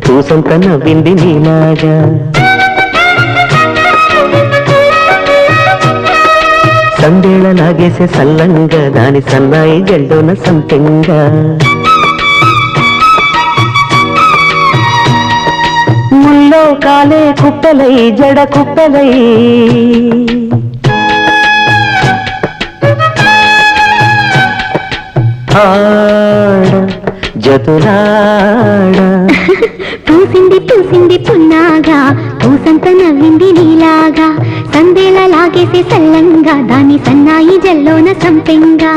పూసంత నవ్వింది నీలాగా సందేళ లాగేసే సల్లంగా దాని సన్నాయి జల్లోన సంపెంగా ముల్లో కాలే కుప్పలై జడ కుప్పలై ఆడ జతులాడ పూసింది పూసింది పున్నాగా పూసంత నవ్వింది నీలాగా సందేళ లాగేసే సల్లంగా దాని సన్నాయి జల్లోన సంపెంగా